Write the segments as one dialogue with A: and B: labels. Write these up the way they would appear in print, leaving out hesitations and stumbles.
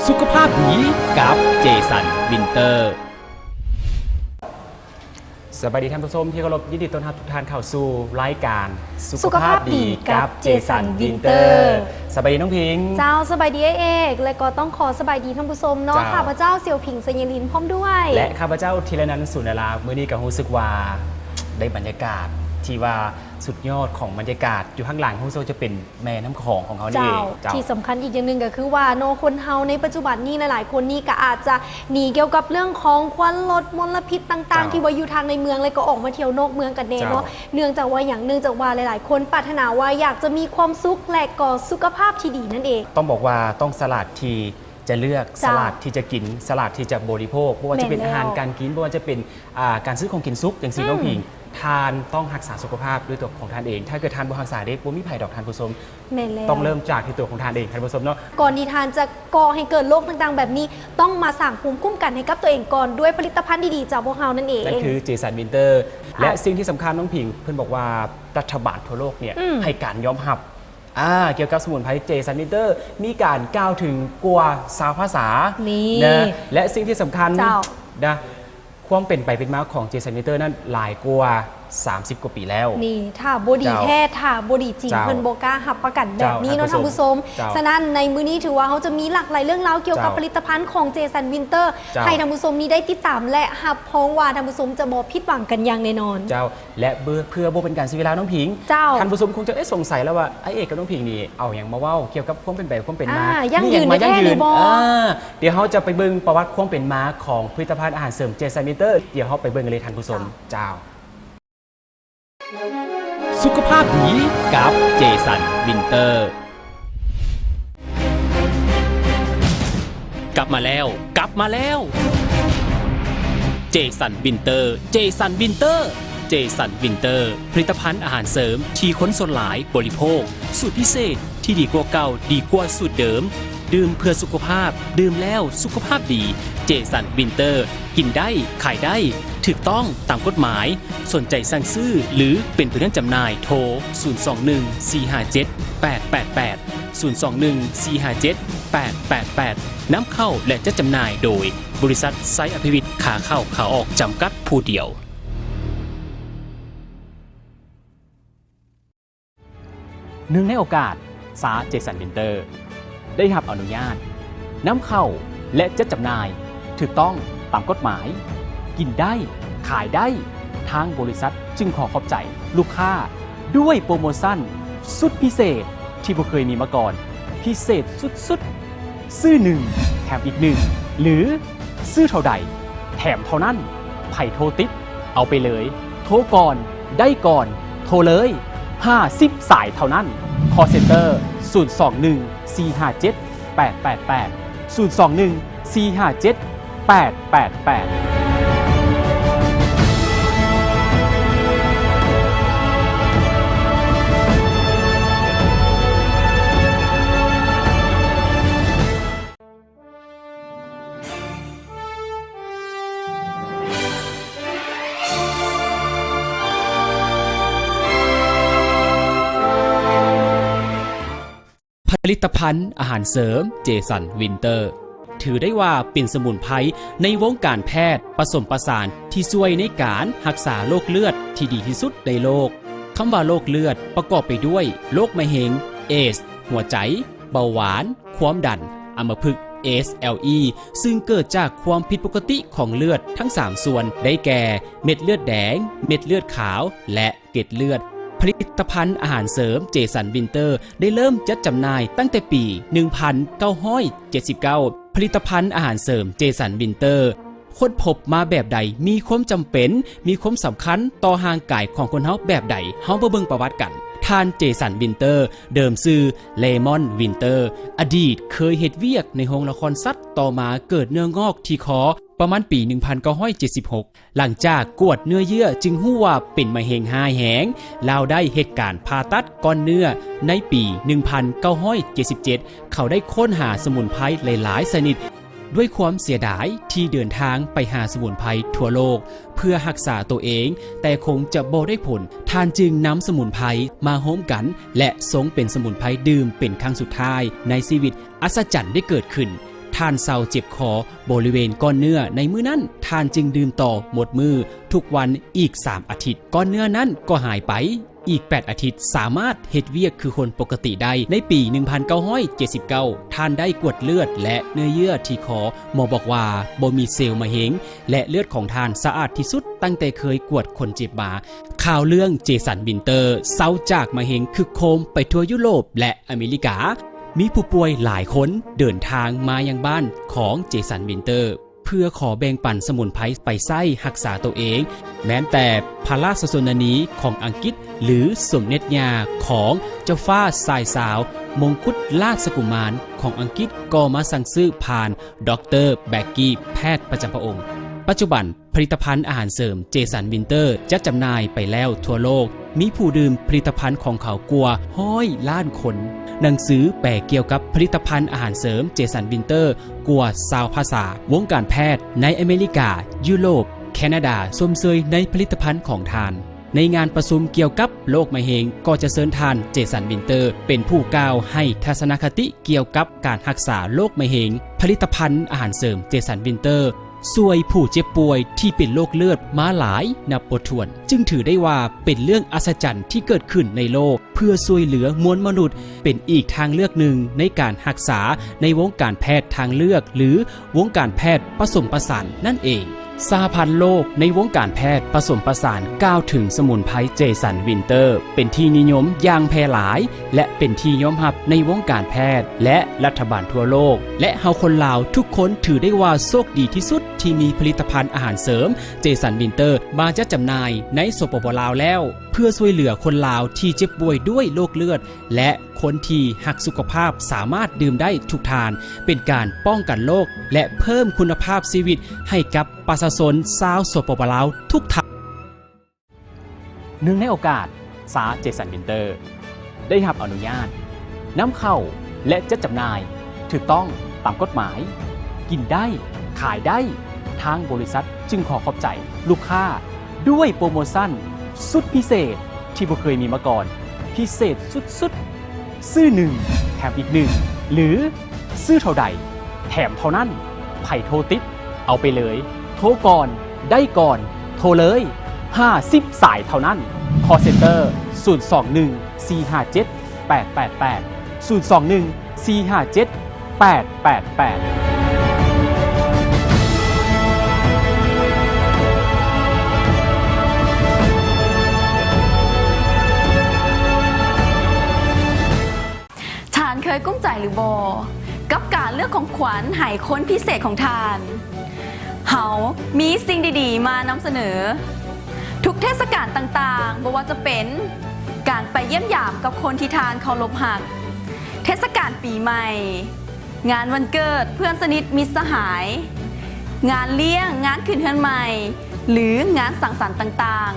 A: สุขภาพดีกับเจสันวินเตอร์สวัสดีท่านผู้ชมที่เคารพยินดีต้อนรับทุกท่านเข้าสู่รายการ
B: สุขภาพดีกับเจสันวินเตอร์
A: สวัสดีน้องพิง
B: เจ้าสบายดีเอกและก็ต้องขอสบายดีท่านผู้ชมเนาะข้าพเจ้าเสี่ยวผิงสัญญลินพร้อมด้วย
A: และข้าพเจ้าธีรนันท์สุนทราเมื่อนี้ก็รู้สึกว่าได้บรรยากาศที่ว่าสุดยอดของบรรยากาศอยู่ข้างหลังของโซจะเป็นแม่น้ำของเขานี่เอง
B: ที่สำคัญอีกอย่างหนึ่งก็คือว่าโนคนเฮาในปัจจุบันนี้หลายๆคนนี่ก็อาจจะหนีเกี่ยวกับเรื่องของควันรถมลพิษต่างๆที่ว่าอยู่ทางในเมืองเลยก็ออกมาเที่ยวนอกเมืองกันเนาะเนื่องจากว่าหลายๆคนปรารถนาว่าอยากจะมีความสุขและก็สุขภาพที่ดีนั่นเอง
A: ต้องบอกว่าต้องสลัดที่จะเลือกสลัดที่จะกินสลัดที่จะบริโภคเพราะว่าจะเป็นอาหารการกินเพราะว่าจะเป็นการซื้อของกินซุกอย่างสีน้องพิงทานต้องรักษาสุขภาพด้วยตัวของทานเองถ้าเกิดทานบริหารสาได้บ่มีไผ่ดอกทานผู้ชมต้องเริ่มจากที่ตัวของทานเองทานผู้ชมเนาะ
B: ก่อนที่ทานจะก่อให้เกิดโรคต่างๆแบบนี้ต้องมาสร้างภูมิคุ้มกันให้กับตัวเองก่อนด้วยผลิตภัณฑ์ดีๆจากพวกเรานั่นเอง
A: นั่นคือเจสันวินเตอร์และสิ่งที่สำคัญน้องพิงเพื่อนบอกว่ารัฐบาลทั่วโลกเนี่ยให้การยอมรับเกี่ยวกับสมุนไพรเจสันวินเตอร์มีการกล่าวถึงกว่า20 ภาษานะและสิ่งที่สำคัญนะความเป็นไปเป็นมาของเจสันวินเตอร์นั้นหลายกว่า30 กว่าปีแล้ว
B: นี่ถ้าบอดี้แท้ถ้าบอดี้จริงเพิ่นโบกล้าหับประกันแบบนี้เนาะท่านผู้ชมฉะนั้นในมื้อนี้ถือว่าเขาจะมีหลากหลายเรื่องราวเกี่ยวกับผลิตภัณฑ์ของเจสันวินเตอร์ให้ท่านผู้ชมนี้ได้ติดตามและหับพ้องว่าท่านผู้ชมจะบ่ผิดหวังกันอย่างแน่นอน
A: เจ้าและเพื่อบ่เป็นการเสียเวลาน้องพิงท่านผู้ชมคงจะสงสัยแล้วว่าไอเอกกับน้องพิงนี่เอาอย่างมาเว้าเกี่ยวกับความเป็นไปความเป็นมา
B: ยั่งยืนแท้ดีบ่
A: เดี๋ยวเขาจะไปเบิ่งประวัติความเป็นมาของผลิตภัณฑ์อาหารเสริมเจสันวินเตอร์เดี๋ยวเขาไปเบิ่งกันเลยท่านผู้ชมเจ้าสุขภาพดีกับเจสันวินเตอร์กลับมาแล้วเจสันวินเตอร์เจสันวินเตอร์ผลิตภัณฑ์อาหารเสริมที่คนส่วนหลายบริโภคสูตรพิเศษที่ดีกว่าเก่าดีกว่าสูตรเดิมดื่มเพื่อสุขภาพดื่มแล้วสุขภาพดีเจสันวินเตอร์กินได้ขายได้ถูกต้องตามกฎหมายสนใจสั่งซื้อหรือเป็นผู้นำจำหน่ายโทร 021-457-888 นำเข้าและจัดจำหน่ายโดยบริษัทไซอภิวิทย์ขาเข้าขาออกจำกัดผู้เดียวหนึ่งในโอกาสซาเจสันวินเตอร์ได้รับอนุญาตนำเข้าและจัดจำหน่ายถูกต้องตามกฎหมายกินได้ขายได้ทางบริษัทจึงขอขอบใจลูกค้าด้วยโปรโมชั่นสุดพิเศษที่บ่เคยมีมาก่อนพิเศษสุดๆซื้อ1แถมอีก1หรือซื้อเท่าใดแถมเท่านั้นไผ่โทรติดเอาไปเลยโทรก่อนได้ก่อนโทรเลย50 สายเท่านั้น Call Center 021-457-888 021-457-888ผลิตภัณฑ์อาหารเสริมเจสันวินเตอร์ถือได้ว่าเป็นสมุนไพรในวงการแพทย์ผสมผสานที่ช่วยในการรักษาโรคเลือดที่ดีที่สุดในโลกคำว่าโรคเลือดประกอบไปด้วยโรคมะเร็งเอดส์หัวใจเบาหวานความดันอัมพฤกษ์ SLE ซึ่งเกิดจากความผิดปกติของเลือดทั้ง3ส่วนได้แก่เม็ดเลือดแดงเม็ดเลือดขาวและเกล็ดเลือดผลิตภัณฑ์อาหารเสริมเจสันวินเตอร์ได้เริ่มจัดจำหน่ายตั้งแต่ปี 1979 ผลิตภัณฑ์อาหารเสริมเจสันวินเตอร์ค้นพบมาแบบใดมีความจำเป็นมีความสำคัญต่อร่างกายของคนเฮาแบบใดเฮามาเบิ่งประวัติกันท่านเจสันวินเตอร์เดิมชื่อเลมอนวินเตอร์อดีตเคยเฮ็ดเวียกในโรงละครสัตว์ต่อมาเกิดเนื้องอกที่คอประมาณปี 1976 หลังจากกวดเนื้อเยื่อจึงฮู้ว่าเป็นมะเร็งหายแหงลาวได้เหตุการณ์ผ่าตัดก้อนเนื้อในปี 1977 เขาได้ค้นหาสมุนไพรหลายๆชนิด ด้วยความเสียดายที่เดินทางไปหาสมุนไพรทั่วโลกเพื่อรักษาตัวเองแต่คงจะบ่ได้ผลท่านจึงนำสมุนไพรมาโฮมกันและทรงเป็นสมุนไพรดื่มเป็นครั้งสุดท้ายในชีวิตอัศจรรย์ได้เกิดขึ้นท่านเศร้าเจ็บคอบริเวณก้อนเนื้อในมื้อนั้นท่านจึงดื่มต่อหมดมือทุกวันอีก3อาทิตย์ก้อนเนื้อนั้นก็หายไปอีก8อาทิตย์สามารถเฮ็ดเวียกคือคนปกติได้ในปี 1979 ท่านได้กวดเลือดและเนื้อเยื่อที่คอหมอบอกว่าบ่มีเซลล์มะเร็งและเลือดของท่านสะอาดที่สุดตั้งแต่เคยกวดคนเจ็บมาข่าวเรื่องเจสันวินเตอร์เศร้าจากมะเร็งคือโคมไปทั่วยุโรปและอเมริกามีผู้ป่วยหลายคนเดินทางมายังบ้านของเจสันวินเตอร์เพื่อขอแบ่งปันสมุนไพรไปไส้รักษาตัวเองแม้แต่พระราชสนนีของอังกฤษหรือสมเด็จย่าของเจ้าฟ้าสายสาวมงกุฎราชกุมารของอังกฤษก็มาสั่งซื้อผ่านดร.แบ็กกี้แพทย์ประจำพระองค์ปัจจุบันผลิตภัณฑ์อาหารเสริมเจสันวินเตอร์จะจำหน่ายไปแล้วทั่วโลกมีผู้ดื่มผลิตภัณฑ์ของเขากว่า100 ล้านคนหนังสือแปลเกี่ยวกับผลิตภัณฑ์อาหารเสริมเจสันวินเตอร์กว่า20 ภาษาวงการแพทย์ในอเมริกายุโรปแคนาดาชมเชยในผลิตภัณฑ์ของทานในงานประชุมเกี่ยวกับโรคมะเร็งก็จะเชิญทานเจสันวินเตอร์เป็นผู้กล่าวให้ทัศนคติเกี่ยวกับการรักษาโรคมะเร็งผลิตภัณฑ์อาหารเสริมเจสันวินเตอร์ช่วยผู้เจ็บป่วยที่เป็นโรคเลือดมาหลายนับบ่ถ้วนจึงถือได้ว่าเป็นเรื่องอัศจรรย์ที่เกิดขึ้นในโลกเพื่อช่วยเหลือมวลมนุษย์เป็นอีกทางเลือกหนึ่งในการรักษาในวงการแพทย์ทางเลือกหรือวงการแพทย์ผสมผสานนั่นเองสหพันธ์โลกในวงการแพทย์ผสมผสานกล่าวถึงสมุนไพรเจสันวินเตอร์เป็นที่นิยมอย่างแพร่หลายและเป็นที่ยอมรับในวงการแพทย์และรัฐบาลทั่วโลกและเฮาคนลาวทุกคนถือได้ว่าโชคดีที่สุดที่มีผลิตภัณฑ์อาหารเสริมเจสันวินเตอร์มาจัดจำหน่ายในสปป.ลาวแล้วเพื่อช่วยเหลือคนลาวที่เจ็บป่วยด้วยโรคเลือดและคนที่รักสุขภาพสามารถดื่มได้ทุกทานเป็นการป้องกันโรคและเพิ่มคุณภาพชีวิตให้กับประชาชนชาวสปป.ลาวทุกท่านเนื่องในโอกาสสาเจสันวินเตอร์ได้รับอนุญาตนำเข้าและจัดจำหน่ายถูกต้องตามกฎหมายกินได้ขายได้ทางบริษัทจึงขอขอบใจลูกค้าด้วยโปรโมชั่นสุดพิเศษที่บ่เคยมีมาก่อนพิเศษสุดๆซื้อ1แถมอีก1หรือซื้อเท่าใดแถมเท่านั้นไผ่โทรติดเอาไปเลยโทรก่อนได้ก่อนโทรเลย50 สายเท่านั้น Call Center 021-457-888 021-457-888
C: เคยกุ้มใจหรือบอกัการเลือกของขวัญให้คนพิเศษของทานเฮามีสิ่งดีๆมานำเสนอทุกเทศกาลต่างๆบ่ว่าจะเป็นการไปเยี่ยมยามกับคนที่ทานเคารพหักเทศกาลปีใหม่งานวันเกิดเพื่อนสนิทมิตรสหายงานเลี้ยงงานขึ้นเฮือนใหม่หรืองานสังสรรค์ต่าง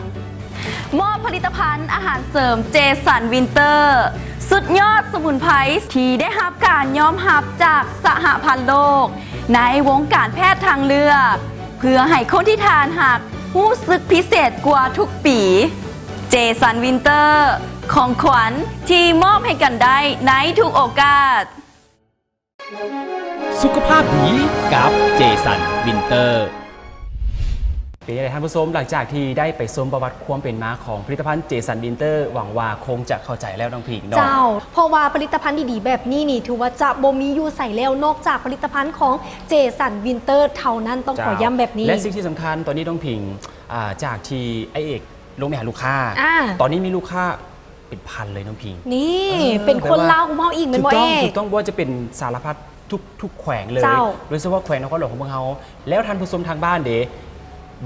C: ๆมอบผลิตภัณฑ์อาหารเสริมเจสันวินเตอร์สุดยอดสมุนไพรที่ได้รับการยอมรับจากสหพันธ์โลกในวงการแพทย์ทางเลือกเพื่อให้คนที่ทานหักรู้สึกพิเศษกว่าทุกปีเจสันวินเตอร์ของขวัญที่มอบให้กันได้ในทุกโอกาส
A: สุขภาพดีกับเจสันวินเตอร์เป็นยังไงท่านผู้ชมหลังจากที่ได้ไปชมประวัติความเป็นมาของผลิตภัณฑ์เจสันวินเตอร์หวังว่าคงจะเข้าใจแล้วน้องพิงเนาะ
B: เจ้าเพราะว่าผลิตภัณฑ์ดีๆแบบนี้นี่ถือว่าจะบ่มีอยู่ใส่แล้วนอกจากผลิตภัณฑ์ของเจสันวินเตอร์เท่านั้นต้องขอย้ำแบบนี้
A: และสิ่งที่สำคัญตอนนี้น้องพิงจากที่ไอเอกลงไปหาลูกค้าตอนนี้มีลูกค้าเป็นพันเลยน้องพิง
B: นี่เป็นคนลาวของเราอีกเป็นบ่เอก
A: ถูกต้องว่าจะเป็นสารพัดทุกแขวงเลยโดยเฉพาะแขวงนครหลวงของเมืองเฮาแล้วท่านผู้ชมทางบ้านเด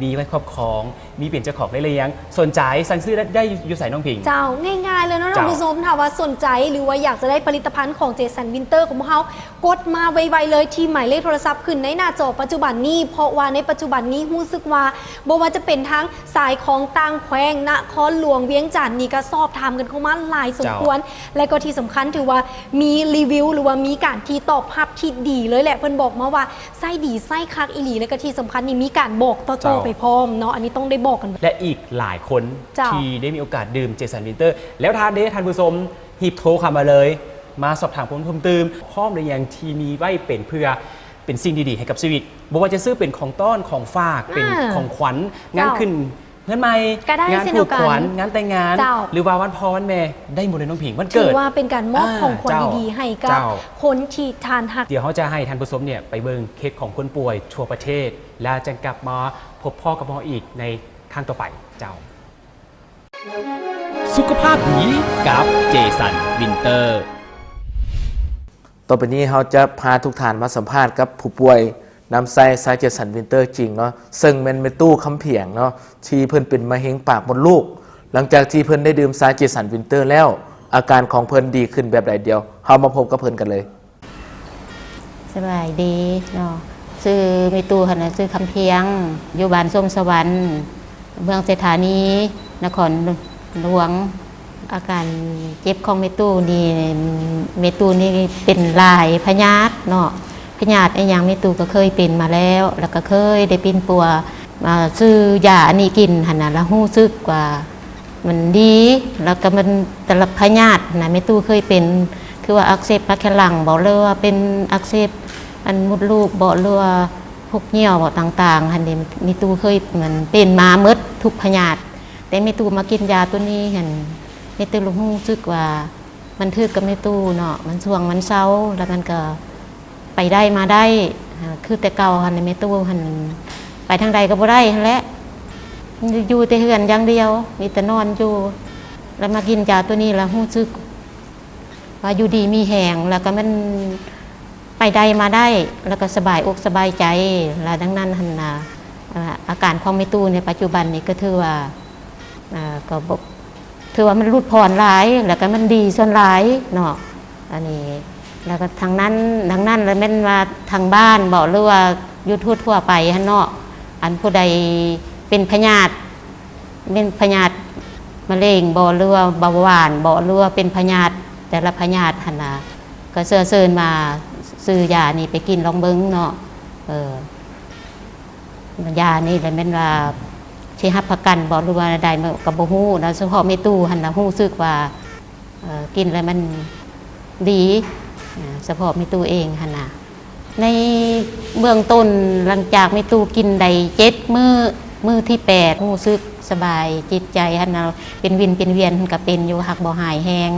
A: มีไว้ครอบครองมีเปลี่ยนเจ้าของได้เลยยังสนใจสั่งซื้อได้อยู่ใส่น้องพิง
B: เจ้าง่ายๆเลยเนาะท่านผู้ชมถ้าว่าสนใจหรือว่าอยากจะได้ผลิตภัณฑ์ของเจสันวินเตอร์ของพวกเขากดมาไวๆเลยที่หมายเลขโทรศัพท์ขึ้นในหน้าจอปัจจุบันนี้เพราะว่าในปัจจุบันนี้รู้สึกว่าบ่ว่าจะเป็นทั้งสายของต่างแขวงนครหลวงเวียงจันทน์นี่ก็สอบถามกันเข้ามาหลายสมควรและก็ที่สำคัญถือว่ามีรีวิวหรือว่ามีการที่ตอบรับที่ดีเลยแหละเพิ่นบอกมาว่าไส้ดีไส้คักอีหลีและก็ที่สำคัญนี่มีการบอกต่อๆไปพร้อมเนาะอันนี้ต้องได้บอกกัน
A: และอีกหลายคนที่ได้มีโอกาสดื่มเจสันวินเตอร์แล้วท่านผู้ชมหีบโทรเข้ามาเลยมาสอบถามผมเพิ่มเติมพร้อมในอย่างที่มีไว้เป็นเพื่อเป็นสิ่งดีๆให้กับชีวิตบอกว่าจะซื้อเป็นของต้อนของฝากเป็นของขวัญงานขึ้นเงินใหม่งานผูกขวัญงานแต่งงานหรือว่าวันพ่อวันแม่ได้หมดเลยน้องผิงวันเกิด
B: ถือว่าเป็นการมอบของขวัญดีๆให้กับคนที่ทานหัก
A: เดี๋ยวเขาจะให้ท่านผู้ชมเนี่ยไปเบิ่งเคสของคนป่วยทั่วประเทศแล้วจะกลับมาพบพ่อกับหมออีกในครั้งต่อไปเจ้าสุขภาพดีกับเจสันวินเตอร์
D: ต่อไปนี้เราจะพาทุกท่านมาสัมภาษณ์กับผู้ป่วยน้ำไส้สายเจสันวินเตอร์จริงเนาะซึ่งเป็นเมตู้คำเพียงเนาะที่เพิ่นเป็นมะเร็งปากมดลูกหลังจากที่เพิ่นได้ดื่มสายเจสันวินเตอร์แล้วอาการของเพิ่นดีขึ้นแบบใดเดียวเรามาพบกับเพิ่นกันเลย
E: สบายดีเนาะชื่อเมตู้ค่ะนะชื่อคำเพียงอยู่บ้านส้มสวรรค์เมืองสถานีนครหลวงอาการเจ็บของเมตู้นี่เป็นลายพยาธิเนาะพยาธิไอ้ยังเมตู้ก็เคยเป็นมาแล้วก็เคยได้เป็นปัวมาซื้อยาอันนี้กินหันนะแล้วหู้ซึกกว่ามันดีแล้วก็มันแต่ละพยาธินะเมตู้เคยเป็นคือว่าอักเสบปากแขนหลังบอกเลยว่าเป็นอักเสบอันมดลูกบอกเลยว่าพวกเหี่ยวบอกต่างๆหันเดเมตู้เคยเหมือนเป็นมาเมดทุกพยาธิแต่เมตู้มากินยาตัวนี้เห็นเมตู้รู้สึกว่ามันทึกกับเมตู้เนาะมันช่วงมันเศร้าแล้วมันก็ไปได้มาได้คือแต่เก่าหันในเมตู้หันไปทางใดก็บ่ได้และอยู่แต่เฮือนอย่างเดียวมีแต่นอนอยู่แล้วมากินยาตัวนี้แล้วรู้สึกว่าอยู่ดีมีแหงแล้วก็มันไปได้มาได้แล้วก็สบายอกสบายใจแล้วดังนั้นหันนะอาการของเมตู้ในปัจจุบันนี้ก็ถือว่าก็ถือว่ามันรุดผ่อนหลายแล้วก็มันดีส่วนหลายเนาะอันนี้แล้วก็ทางนั้นแล้วแม่นว่าทางบ้านบอกหรือว่ายุทธทั่วไปฮะเนาะอันผู้ใดเป็นพยาธิมะเร็งบอกหรือว่าเบาหวานบอกหรือว่าเป็นพยาธิแต่ละพยาธิหันนะก็เชิญมาซื้อยานี่ไปกินลองเบิ้งเนาะยานี่แล้วแม่นว่าใช้หับประกันบอกหรือว่าใดกับบ่ฮู้แล้วเฉพาะเมตู้หันนะฮู้สึกว่ากินแล้วมันดีเฉพาะเมตู้เองหันนะในเบื้องต้นหลังจากเมตู้กินได้7 มื้อที่8รู้สึกสบายจิตใจหันนะเป็นวินเป็นเวียนก็เป็นอยู่หักบ่หายแห้ง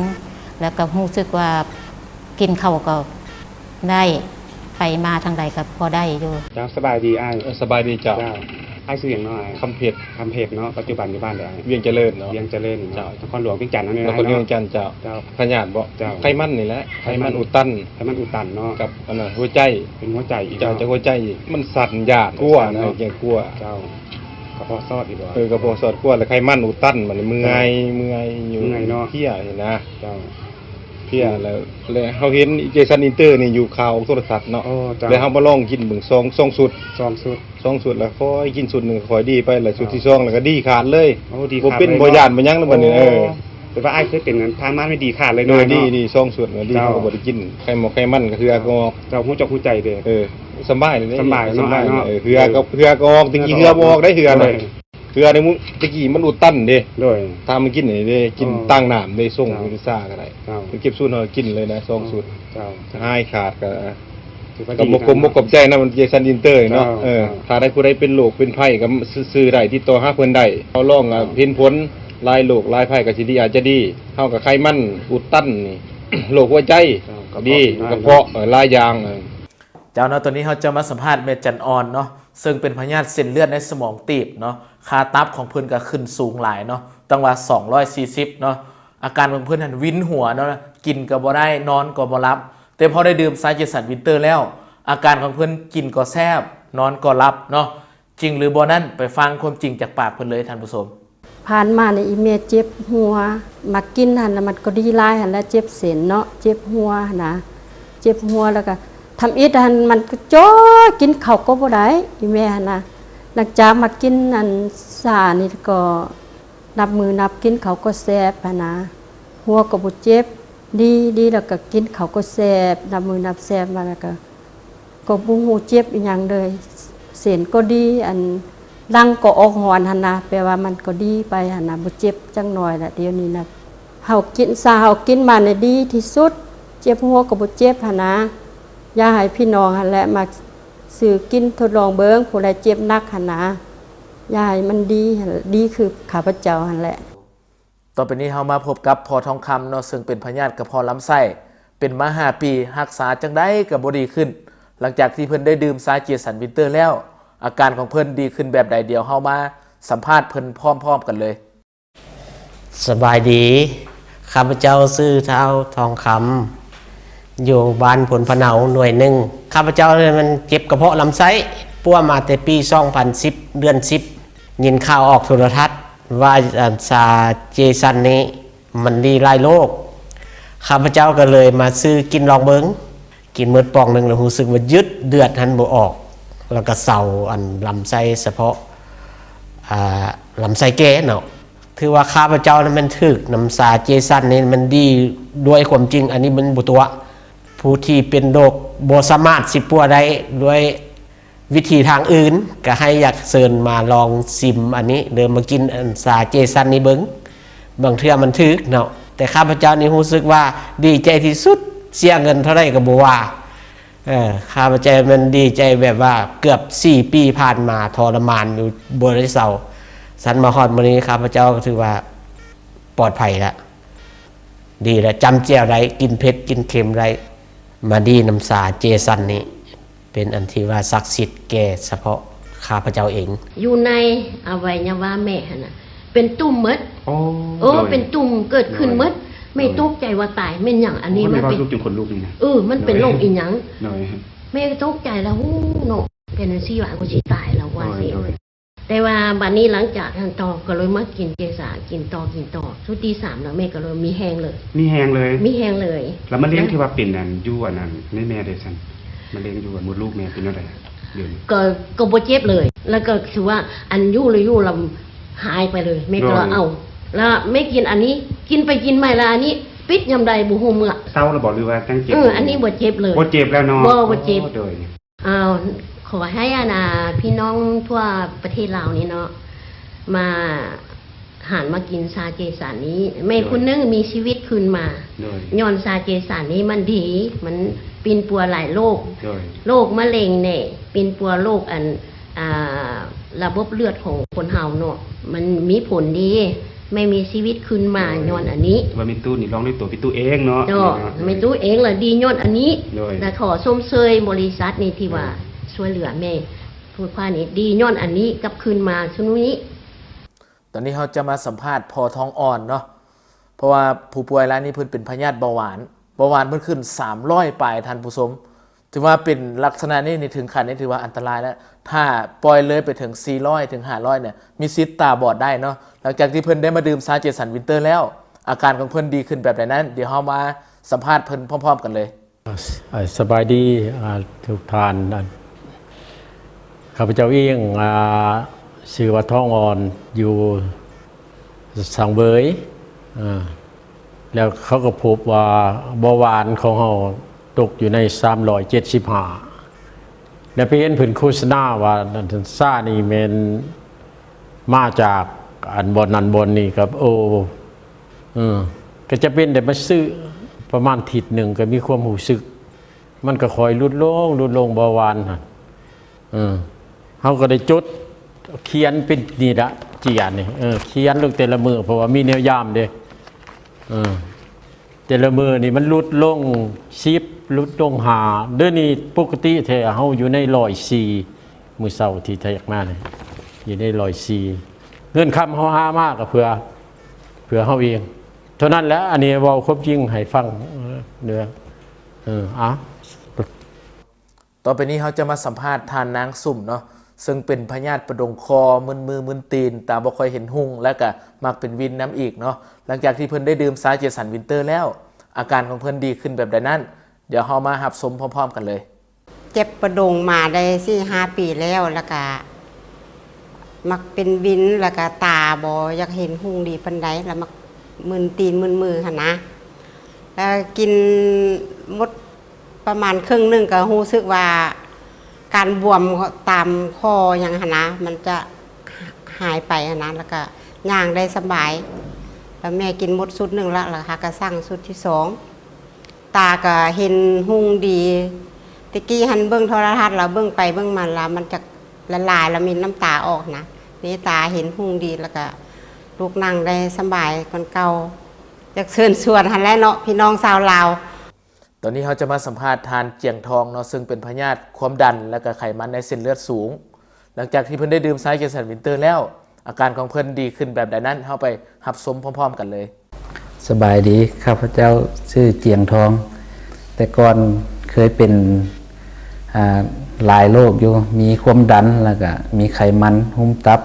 E: แล้วก็รู้สึกว่ากินข้าวก็ได้ไปมาทางใดก็พอได้อยู่
F: จ้าสบายดีอ้าย
G: สบายดีจ้า
F: อ้ายชื่ออย่างน้อย
G: คำเพชร
F: เนาะปัจจุบันอยู่บ้านเด้อ
G: เวียงเจริญเนาะ
F: เวียงเจริญเนาะนครหลวงเวียงจันทน์นั่นเอง
G: นครหลวงเวียงจันทน์เจ้าพญาติบ่ไขมันนี่แหละไขมันอุดตัน
F: เนาะ
G: กับอันนั้นหัวใจ
F: เป็นหัวใจอีก
G: เจ้าจะหัวใจอีกมันสั่นยากกลัวนะแกกลัว
F: เจ้ากระเพาะซอดอีกบ่
G: กระเพาะซอดกลัวแล้วไขมันอุดตันมันเมื่อยอยู่
F: เนาะ
G: เพี้ยนี่นะ
F: เจ้า
G: เพี้ยแล้วเฮาเห็นเจสันอินเตอร์นี่อยู่ข่าวโทรทัศน์เนาะแล้วเฮามาลองกินเบิ่ง2สุดแล้วค่อยกินสุดนึงค่อยดีไปแล้วสุดที่2แล้วก็ดีขาดเลยบ่เป็นบ่ย่านบ่หยังแล้วบัดนี้
F: แต่ว่าอ้ายเคยเป็นนั้นทานมาไม่ดีขาดเลยเนาะ
G: ดี2สุดดีเฮาก็บ่ได้กินไขมันก็คือก็
F: เจ้าฮู้จักฮู้ใจเด้
G: สบายเลย
F: สบายเนาะ
G: เหือก็ออกตะกี้เหือบ่ออกได้เหือเลยเหือในมุตะกี้มันอุดตันเด้ถ้ามันกินนี่เด้กินตั้งน้ำได้ส่งพิซซ่าก็ได้เก็บสูตรเฮากินเลยนะ2สูตรหายขาดก็บ่กบใจนะมันเจสันอินเตอร์เนาะถ้าได้ผู้ใดเป็นโรคเป็นไข้ก็ซื้อได้ติดต่อหาเพิ่นได้เฮาลองเห็นผลหลายโรคหลายไข้ก็สิดีอาจจะดีเฮาก็ไขมันอุดตันนี่โรคหัวใจดีกระเพาะหลายอย่าง
D: เจ้าเนาะตัวนี้เราจะมาสัมภาษณ์เมจันออนเนาะซึ่งเป็นพยาธิเส้นเลือดในสมองตีบเนาะค่าตับของเพิ่นก็ขึ้นสูงหลายเนาะตั้งว่า240เนาะอาการของเพิ่นหันวินหัวเนาะกินก็บ่ได้นอนก็บ่หลับแต่พอได้ดื่มสายเจสันวินเตอร์แล้วอาการของเพิ่นกินก็แซ่บนอนก็หลับเนาะ จริงหรือบ่นั่นไปฟังความจริงจากปากเพิ่นเลยท่านผู้ชม
H: ผ่านมาในอีเมเจ็บหัวมากินหันแล้วมันก็ดีหลายหันแล้วเจ็บเส้นเนาะเจ็บหัวนะเจ็บหัวแล้วก็ทำอิดหันมันก็จ้อกินข้าวก็บ่ได้อีแม่หันนะหลังจากมากินอันสานี่ก็นับมือนับกินเขาวก็แซ่บหันนะหัวก็บ่เจ็บดีแล้วก็กินเขาวก็แซ่บนับมือนับแซ่บมาแล้วก็บ่ฮู้เจ็บอีหยังเลยเส้นก็ดีอันดังก็ออกหอนหันนะแปลว่ามันก็ดีไปหันนะบ่เจ็บจังหน่อยละเดี๋ยวนี้นะเฮากินเฮากินมาเนี่ยดีที่สุดเจ็บหัวก็บ่เจ็บหันนะอย่าให้พี่น้องหันแหละมาซื้อกินทดลองเบิ่งผู้ใดเจ็บหนักหันนะอย่าให้มันดีหั่นดีคือข้าพเจ้าหันแหละ
D: ต่อไปนี้เฮามาพบกับพ่อทองคำเนาะซึ่งเป็นพญาติกระเพาะลำไส้เป็นมา5 ปีรักษาจังได๋ก็บ่ดีขึ้น หลังจากที่เพิ่นได้ดื่มสาเจสันวินเตอร์แล้วอาการของเพิ่นดีขึ้นแบบใดเดียวเฮามาสัมภาษณ์เพิ่นพร้อมๆกันเลย
I: สบายดีข้าพเจ้าชื่อเท้าทองคำอยู่บ้านผลพะเนาหน่วยหนึ่งข้าพเจ้าเลยมันเจ็บกระเพาะลำไส้ป่วยมาแต่ปี2010เดือน10ยินข่าวออกโทรทัศน์ว่าซาเจสันนี้มันดีหลายโรคข้าพเจ้าก็เลยมาซื้อกินลองเบิ้งกินมื้อปองหนึ่งแล้วรู้สึกว่ายึดเดือดหันบ่ออกแล้วก็เศร้าอันลำไส้เฉพาะลำไส้แก่เนาะถือว่าข้าพเจ้านั้นมันถึกน้ำสาเจสันนี่มันดีด้วยความจริงอันนี้มันบุตัวผู้ที่เป็นโรคบ่สามารถสิปัวได้ด้วยวิธีทางอื่นก็ให้อยากเชิญมาลองซิมอันนี้เดินมากินอันสาเจสันนี่เบิ้งบางเทื่อมันถึกเนาะแต่ข้าพเจ้านี่รู้สึกว่าดีใจที่สุดเสียเงินเท่าไรก็บ่ว่าข้าพเจ้ามันดีใจแบบว่าเกือบ4 ปีผ่านมาทรมานอยู่บนเสาสันมาฮอดมื้อนี้ข้าพเจ้าก็ถือว่าปลอดภัยแล้วดีแล้วจำแจ่วได้กินเผ็ดกินเค็มได้มาดีน้ำสาเจสันนี้เป็นอันที่ว่าศักดิ์สิทธิ์แก่เฉพาะข้าพเจ้าเอง
J: อยู่ในอวัยวะแม่หั่นน่ะเป็นตุ่มมดเป็นตุ่มเกิดขึ้นมดไม่ตกใจว่าตายแม่นหยังอันนี้มันเป็น
F: จุดคนลูกนี่นะ
J: มันเป็นโรคอีหยังแม่ก็ตกใจแล้วเนาะเป็นจังซี่ว่ากูสิตายแล้วว่าสิแต่ว่าบัดนี้หลังจากท่านต่อก็เลยมากินเจสากินต่อสุดที่3แล้วแม่ก็เลยมีแฮงเลย
F: มีแฮงเลย
J: แล้ว
F: มันเลี้ยงที่ว่าเป็นอันอยู่อันนั้นแม่เด้ซั่นมันเลี้ยงอยู่กับมดลูกแม่เป็นจังได๋เดี๋ยวนี้
J: ก็บ่เจ็บเลยแล้วก็คือว่าอันอยู่ลำหายไปเลยแม่ก็เอาแล้วไม่กินอันนี้กินไปกินใหม่ละอันนี้ปิดยำใดบ่ฮู้มื้อ
F: เศร้าแล้วบอกหรือว่าตั้งเจ็บ
J: อันนี้บ่เจ็บเลย
F: บ่เจ็บแล้วเนาะ
J: บ่เจ็บขอให้พี่น้องทั่วประเทศลาวนี้เนาะมาหันมากินซาเจสันนี้แม่คนนึงมีชีวิตคืนมาย้อนซาเจสันนี้มันดีมันปินปัวหลายโรคมะเร็งเนี่ยปินปัวโรคอันระบบเลือดของคนเฮาเนาะมันมีผลดีไม่มีชีวิตคืนมาย้อนอันนี้
F: ว่ามีตู้นี่ร้องด้วยตัวพี่ตู้เองเนาะ
J: ไม่ตู้เองล่ะดีย้อนอันนี้แต่ขอส้มเชยบริษัทนี่ที่ว่าช่วยเหลือแม่พูดว่านี่ดีย้อนอันนี้กลับคืนมาชุนี้
D: ตอนนี้เราจะมาสัมภาษณ์พอทองอ่อนเนาะเพราะว่าผู้ป่วยรายนี้เพิ่นเป็นพยาธิเบาหวานเพิ่นขึ้น300ปลายท่านผู้ชมถือว่าเป็นลักษณะนี้นี่ถึงขั้นนี้ถือว่าอันตรายแล้วถ้าปล่อยเลยไปถึง400ถึง500เนี่ยมีสิทธิ์ตาบอดได้เนาะหลังจากที่เพิ่นได้มาดื่มซาเจสันวินเตอร์แล้วอาการของเพิ่นดีขึ้นแบบไหนนั้นเดี๋ยวเฮามาสัมภาษณ์เพิ่นพร้อมๆกันเลย
K: สบายดีทุกท่านข้าพเจ้าเองชื่อว่าทองอ่อนอยู่สังเวยแล้วเขาก็พบว่าเบาหวานของเราตกอยู่ใน375แล้วไปเห็นผลโฆษณาว่าซ่านี่มันมาจากอันบนนั้นบนนี่ครับก็จะเป็นแต่มาซื้อประมาณทิศหนึ่งก็มีความหูสึกมันก็คอยลดลงเบาหวานเขาก็ได้จดเขียนเป็นนี่ละเจียนนี่เขียนลงแต่ละมือเพราะว่ามีแนวยามเด้แต่ละมือนี่มันลดลง10ลดลง5เดือนนี้ปกติแท้เฮาอยู่ใน104มื้อเช้าที่แทกมาเนี่ยอยู่ใน104เงินคำเฮาหามากก็เพื่อเฮาเองเท่านั้นแหละอันนี้เว้าความจริงให้ฟังเด้อ
D: ต่อไปนี้เขาจะมาสัมภาษณ์ทานนางสุ่มเนาะ ซึ่งเป็นพยาธิประดงคอมึนมือมึนตีนตาบ่ค่อยเห็นหุ่งและก็มักเป็นวินน้ำอีกเนาะหลังจากที่เพิ่นได้ดื่มซาเจสันวินเตอร์แล้วอาการของเพิ่นดีขึ้นแบบใดนั้นเดี๋ยวเฮามารับชมพร้อมๆกันเลย
L: เจ็บประดงมาได้4-5 ปีแล้วแล้วก็มักเป็นวินแล้วก็ตาบ่อยากเห็นหุ่งดีปานใดแล้วมักมึนตีนมึนมือหั่นนะแล้วกินหมดประมาณครึ่งนึงก็รู้สึกว่าการบวมตามคออย่างหั่นนะมันจะหายไปหั่นนะแล้วก็ย่างได้สบายแล้วแม่กินหมดสุดนึงแล้วค่ะก็สั่งสุดที่2ตาก็เห็นหุ่งดีตะกี้หันเบิ่งโทรทัศน์เราเบิ่งไปเบิ่งมาแล้วมันจะละลายแล้วมีน้ำตาออกนะนี่ตาเห็นหุ่งดีแล้วก็ลูกนั่งได้สบายคนเก่าอยากเชิญชวนหันแล้วเนาะพี่น้องชาวลาว
D: ตอนนี้เขาจะมาสัมภาษณ์ทานเจียงทองเนาะซึ่งเป็นพยาธิความดันและก็ไขมันในเส้นเลือดสูงหลังจากที่เพิ่นได้ดื่มซาเจสันวินเตอร์แล้วอาการของเพิ่นดีขึ้นแบบใดนั้นเฮาไปรับชมพร้อมๆกันเลย
M: สบายดีข้าพเจ้าชื่อเจียงทองแต่ก่อนเคยเป็นหลายโรคอยู่มีความดันแล้วก็มีไขมันหุ้มตับ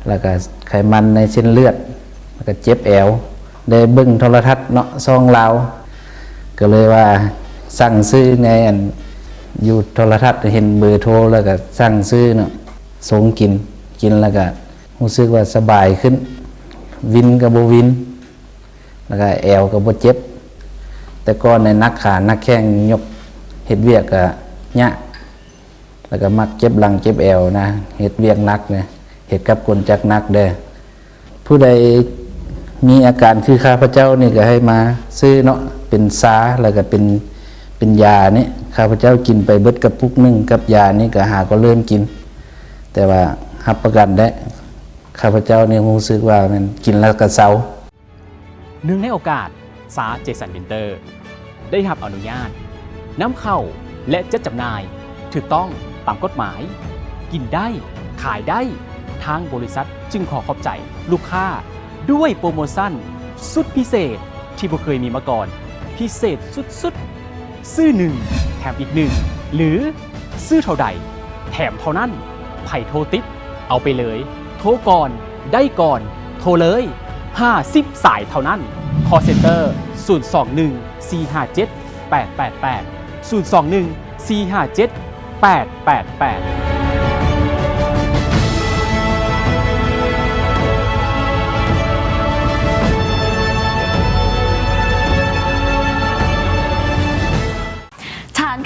M: แล้วก็ไขมันในเส้นเลือดแล้วก็เจ็บแอวได้เบิ่งโทรทัศน์เนาะซองลาวก็เลยว่าสั่งซื้อไงอยู่โทรทัศน์เห็นเบอร์โทรแล้วก็สั่งซื้อเนาะส่งกินแล้วก็รู้สึกว่าสบายขึ้นวินก็บ่วินแล้วก็แอวก็บ่เจ็บแต่ก่อนในนักขานักแข้งยกเฮ็ดเวียกก็ยะแล้วก็มักเจ็บหลังเจ็บแอวนะเฮ็ดเวียกหนักเนี่ยเฮ็ดกับคนจักหนักเด้อผู้ใดมีอาการคือข้าพเจ้านี่ก็ให้มาซื้อเนาะเป็นซาแล้วก็เป็นยานี่ข้าพเจ้ากินไปเบิดกับปุกนึงกับยานี่ก็หาก็เริ่มกินแต่ว่ารับประกันได้ข้าพเจ้านี่รู้สึกว่ามันกินแล้วก็เซา
A: เนื่องในโอกาสซาเจสันวินเตอร์ได้รับอนุญาตนำเข้าและจัดจำหน่ายถูกต้องตามกฎหมายกินได้ขายได้ทางบริษัทจึงขอขอบใจลูกค้าด้วยโปรโมชั่นสุดพิเศษที่บ่เคยมีมาก่อนพิเศษสุดๆซื้อ1แถมอีก1หรือซื้อเท่าใดแถมเท่านั้นไผ่โทรติดเอาไปเลยโทรก่อนได้ก่อนโทรเลย50สายเท่านั้น Call Center 021 457 888 021 457 888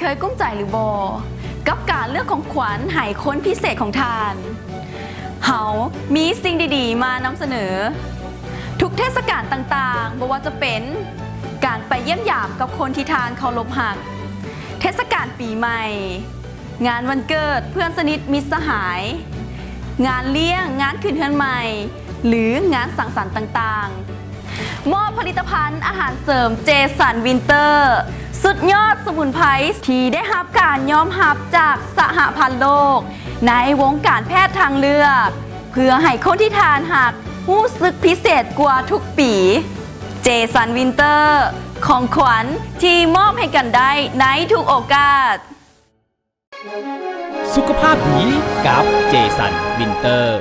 C: เคยกุ้มใจหรือบอกัการเลือกของขวัญให้คนพิเศษของทานเฮามีสิ่งดีๆมานำเสนอทุกเทศกาลต่างๆบ่ว่าจะเป็นการไปเยี่ยมยามกับคนที่ทานเคารพหักเทศกาลปีใหม่งานวันเกิดเพื่อนสนิทมิตรสหายงานเลี้ยงงานขึ้นเฮือนใหม่หรืองานสังสรรค์ต่างๆมอบผลิตภัณฑ์อาหารเสริมเจสันวินเตอร์สุดยอดสมุนไพรที่ได้รับการยอมรับจากสหพันธ์โลกในวงการแพทย์ทางเลือกเพื่อให้คนที่ทานหักรู้สึกพิเศษกว่าทุกปีเจสันวินเตอร์ของขวัญที่มอบให้กันได้ในทุกโอกาส
A: สุขภาพดีกับเจสันวินเตอร์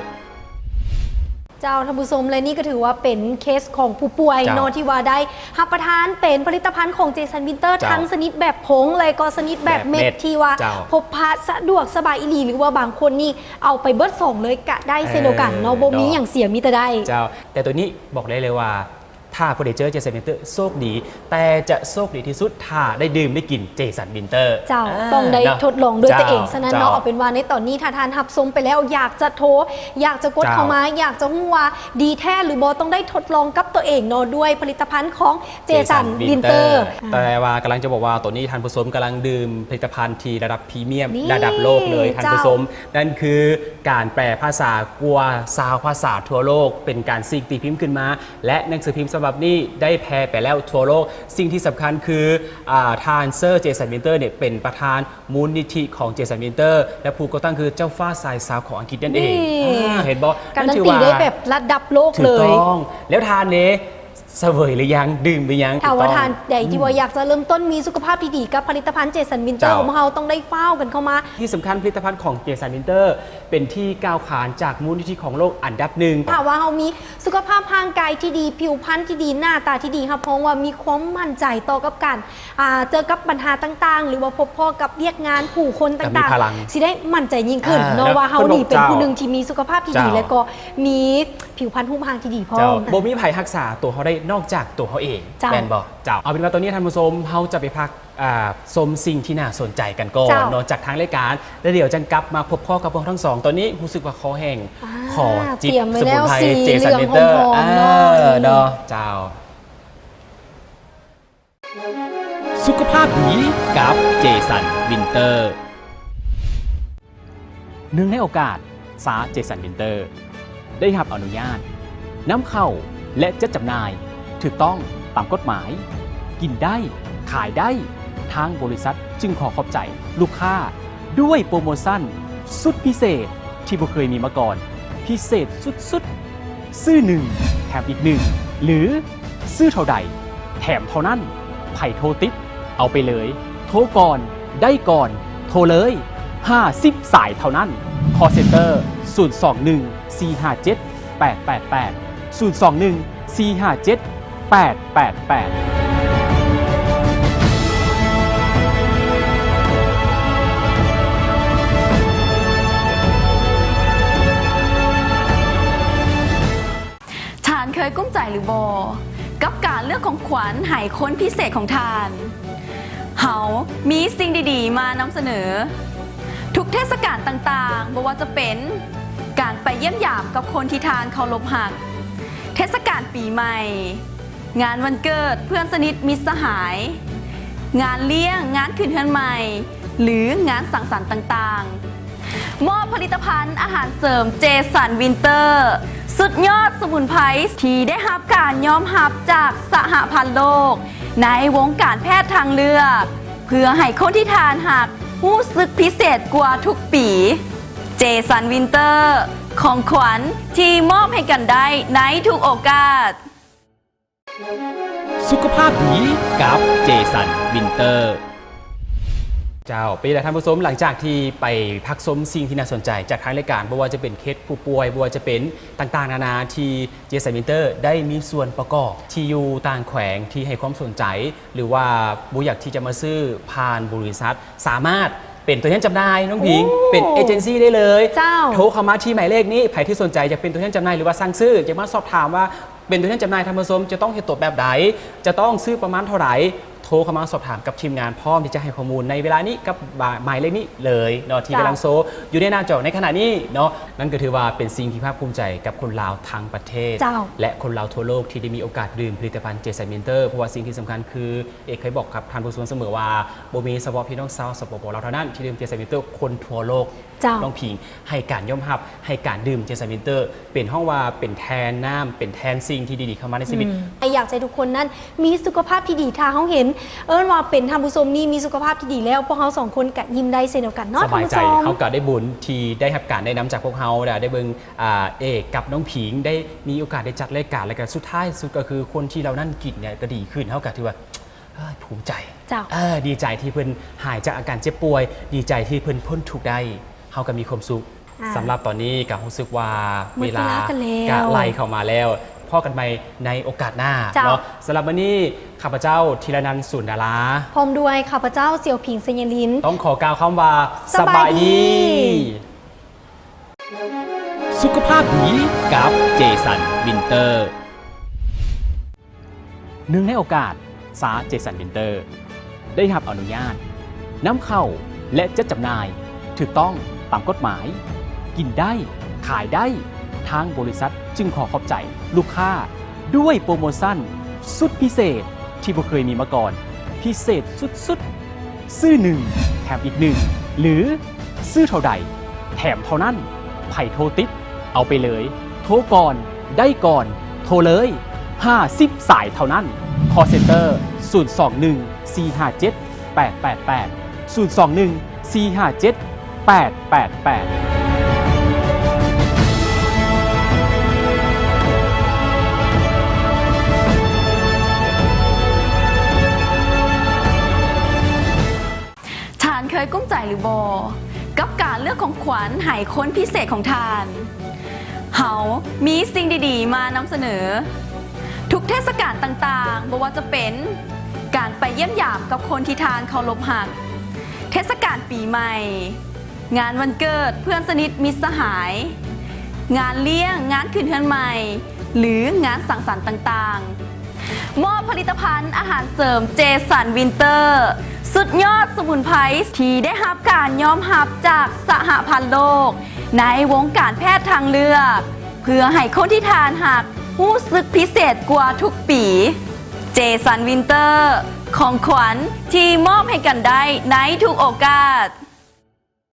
B: เจ้าท่านผู้ชมเลยนี่ก็ถือว่าเป็นเคสของผู้ป่วยโนที่ว่าได้รับประทานเป็นผลิตภัณฑ์ของเจสันวินเตอร์ทั้งชนิดแบบผงเลยก็ชนิดแบบเม็ดที่ว่าพบพาสะดวกสบายอีหลีหรือว่าบางคนนี่เอาไปเบิดส่งเลยกะได้เซโนกันเนาะบ่มีอย่างเสียมีแต่ได้
A: เจ้าแต่ตัวนี้บอกได้เลยว่าถ้าผู้ใดเจอเจสันวินเตอร์โชคดีแต่จะโชคดีที่สุดถ้าได้ดื่มได้กินเจสันวินเตอร์
B: เจ้าต้องได้ทดลองด้วยตัวเองฉะนั้นเนาะเอาเป็นว่าในตอนนี้ถ้าทานหับซมไปแล้วอยากจะโทรอยากจะกดเข้ามาอยากจะฮู้ว่าดีแท้หรือบอต้องได้ทดลองกับตัวเองเนาะด้วยผลิตภัณฑ์ของเจสันวินเตอร์
A: แต่ว่ากำลังจะบอกว่าตัวนี้ท่านผู้ชมกำลังดื่มผลิตภัณฑ์ที่ระดับพรีเมียมระดับโลกเลยท่านผู้ชมนั่นคือการแปลภาษากว่า20ภาษาทั่วโลกเป็นการซิงตีพิมพ์ขึ้นมาและหนังสือพิมพ์ฉบับนี้ได้แพร่ไปแล้วทั่วโลกสิ่งที่สำคัญคือทานเซอร์เจสันวินเตอร์เนี่ยเป็นประธานมูลนิธิของเจสันวินเตอร์และผู้ก่อตั้งคือเจ้าฟ้าสายสาวของอังกฤษนั่นเองเห็นบอก
B: การันตีได้แบบระดับโลกเลย
A: ถูกต้องแล้วทานเนี่ย เสวยหรือยังดื่มหรือยัง
B: ถ้าว่า
A: ถูกต้อง
B: ทานใดที่ว่าอยากจะเริ่มต้นมีสุขภาพที่ดีกับผลิตภัณฑ์เจสันวินเตอร์
A: เจ้า
B: ของเราต้องได้เฝ้ากันเข้ามา
A: ที่สำคัญผลิตภัณฑ์ของเจสันวินเตอร์เป็นที่ก้าวขานจากมูลนิธิของโลกอันดับหนึ่ง
B: ถ้าว่าเรามีสุขภาพร่างกายที่ดีผิวพรรณที่ดีหน้าตาที่ดีครับเพราะว่ามีความมั่นใจต่อกับการเจอกับปัญหาต่างๆ หรือว่าพบพ่อกับเรียกงานผู้คน
A: ก็มี
B: ต่าง
A: พลัง
B: ๆสิได้มั่นใจยิ่งขึ้น
A: อ่า
B: เนาะว่าเฮานี่เป็นผู้หนึ่งที่มีสุขภาพที่ดี
A: เจ้า
B: และก็มีผิวพรรณหุ่มพางที่ดีพร้อ
A: เจ้าม โบมีภัยรักษาตัวเขาได้นอกจากตัวเขาเอง
B: เจ้า
A: แมนบอกเจ้าเอาเป็นว่าตอนนี้ท่านผู้ชมเขาจะไปพักชมสิ่งที่น่าสนใจกันก่อน
B: เจ้า
A: นอกจากทางรายการแล้วเดี๋ยวจะกลับมาพบพ่อกับพวกทั้งสองตอนนี้รู้สึกว่าคอแห้งขอจิบ
B: เตรียมไว้
A: ส
B: แล้
A: มุน
B: ว
A: ไพร
B: สี
A: เจสัน
B: เหลื
A: เน
B: อง
A: เตอร์
B: หอมๆเนาะ
A: เนาะเจ้า สุขภาพดีกับเจสันวินเตอร์เนื่องในโอกาสสาเจสันวินเตอร์ได้รับอนุญาตนำเข้าและจัดจำหน่ายถูกต้องตามกฎหมาย กินได้ขายได้ทางบริษัทจึงขอขอบใจลูกค้าด้วยโปรโมชั่นสุดพิเศษที่บ่เคยมีมาก่อน พิเศษสุดๆซื้อหนึ่งแถมอีกหนึ่งหรือซื้อเท่าใดแถมเท่านั้นไผ่โทรติดเอาไปเลย โทรก่อนได้ก่อน โทรเลย50 สายเท่านั้น Call Center 021 457 888 021 457 888
C: ทานเคยกุ้มใจหรือบอกัการเลือกของขวัญให้คนพิเศษของทานเฮามีสิ่งดีๆมานำเสนอ ทุกเทศกาลต่างๆบ่ว่าจะเป็นการไปเยี่ยมยามกับคนที่ทานเคารพหัก เทศกาลปีใหม่ งานวันเกิดเพื่อนสนิทมิตรสหาย งานเลี้ยงงานขึ้นเฮือนใหม่ หรืองานสังสรรค์ต่างๆ มอบผลิตภัณฑ์อาหารเสริมเจสันวินเตอร์ สุดยอดสมุนไพรที่ได้รับการยอมรับจากสหพันธ์โลก ในวงการแพทย์ทางเลือก เพื่อให้คนที่ทานหักรู้สึกพิเศษกว่าทุกปี เจสันวินเตอร์ ของขวัญที่มอบให้กันได้ในทุกโอกาส
A: สุขภาพดีกับเจสันวินเตอร์เจ้าไปแล้วท่านผู้ชมหลังจากที่ไปพักชมสิ่งที่น่าสนใจจากทางรายการไม่ว่าจะเป็นเคสผู้ป่วยไม่ว่าจะเป็นต่างๆนานาที่เจสันวินเตอร์ได้มีส่วนประกอบที่อยู่ต่างแขวงที่ให้ความสนใจ หรือว่าบุอยากที่จะมาซื้อผ่านบริษัทสามารถเป็นตัวแทนจำหน่ายน้องพิงเป็นเอเจนซี่ได้เลยโทรเข้ามาที่หมายเลขนี้ใครที่สนใจอยากเป็นตัวแทนจำหน่ายหรือว่าสั่งซื้ออยากมาสอบถามว่าเป็นตัวแทนจำหน่ายท่านผู้ชมจะต้องเฮ็ดตัวแบบใดจะต้องซื้อประมาณเท่าไหร่โทรเข้ามาสอบถามกับทีมงานพร้อมที่จะให้ข้อมูลในเวลานี้กับหมายเลขนี้เลยเนาะที่กำลังโซอยู่ในหน้าจอในขณะนี้เนาะนั่นก็ถือว่าเป็นสิ่งที่ภาคภูมิใจกับคนลาวทั้งประเทศ และคนลาวทั่วโลกที่ได้มีโอกาสดื่มผลิตภัณฑ์เจสันวินเตอร์เพราะว่าสิ่งที่สำคัญคือเอกเคยบอกกับท่านผู้ชมเสมอว่าบ่มีเฉพาะพี่น้องชาวสปปลาวเท่านั้นที่ดื่มเจสันวินเตอร์คนทั่วโลกน้องพิงให้การยอมรับให้การดื่มเจสันวินเตอร์เป็นห้องว่าเป็นแทนน้ำเป็นแทนสิ่งที่ดีๆเข้ามาในชีวิต
B: อยากให้ทุกคนนั้นมีสุขภาพที่ดีถ้าเขาเห็นว่าเป็นท่านผู้ชมนี่มีสุขภาพที่ดีแล้วพวกเขาสองคนก็ยิ้มได้เช่นเดียวกันเนาะ
A: สบายใจเขาก็ได้บุญที่ได้รับการได้นำจากพวกเขาได้เบิ่งเอกกับน้องผิงได้มีโอกาสได้จัดรายการแล้วก็สุดท้ายสุดก็คือคนที่เรานั่นกินเนี่ยก็ดีขึ้นเท่ากับที่ว่าภูมิใจดีใจที่เพิ่นหายจากอาการเจ็บป่วยดีใจที่เพิ่นพ้นทุกข์ได้เขาก็มีความสุขสำหรับตอนนี้ก็รู้สึกว่าเวลาก็ไล่เข้ามาแล้วพ่อกันไปในโอกาสหน้าเนาะสำหรับวันนี้ข้าพเจ้าธีรนันท์สุนดารา
B: พร้อมด้วยข้าพเจ้าเสี่ยวผิงเซญลิน
A: ต้องขอกล่าวคำว่าสบายดีสุขภาพดีกับเจสันวินเตอร์เนื่องในโอกาสสาเจสันวินเตอร์ได้รับอนุญาตนำเข้าและจัดจำหน่ายถูกต้องตามกฎหมาย กินได้ขายได้ทางบริษัทจึงขอขอบใจลูกค้าด้วยโปรโมชั่นสุดพิเศษที่บ่เคยมีมาก่อนพิเศษสุดๆซื้อหนึ่งแถมอีกหนึ่งหรือซื้อเท่าใดแถมเท่านั้นไผ่โทรติดเอาไปเลยโทรก่อนได้ก่อนโทรเลย50 สายเท่านั้น Call Center 021 457 888 021 457 888
C: ยกุ้มใจหรือบอกักับการเลือกของขวัญให้คนพิเศษของทานเฮามีสิ่งดีๆมานำเสนอ ทุกเทศกาลต่างๆบ่ว่าจะเป็นการไปเยี่ยมยามกับคนที่ทานเคารพหักเทศกาลปีใหม่ งานวันเกิดเพื่อนสนิทมิตรสหาย งานเลี้ยงงานขึ้นเฮือนใหม่ หรืองานสังสรรค์ต่างๆมอบผลิตภัณฑ์อาหารเสริมเจสันวินเตอร์สุดยอดสมุนไพรที่ได้รับการยอมรับจากสหพันธ์โลกในวงการแพทย์ทางเลือกเพื่อให้คนที่ทานหักรู้สึกพิเศษกว่าทุกปีเจสันวินเตอร์ของขวัญที่มอบให้กันได้ในทุกโอกาส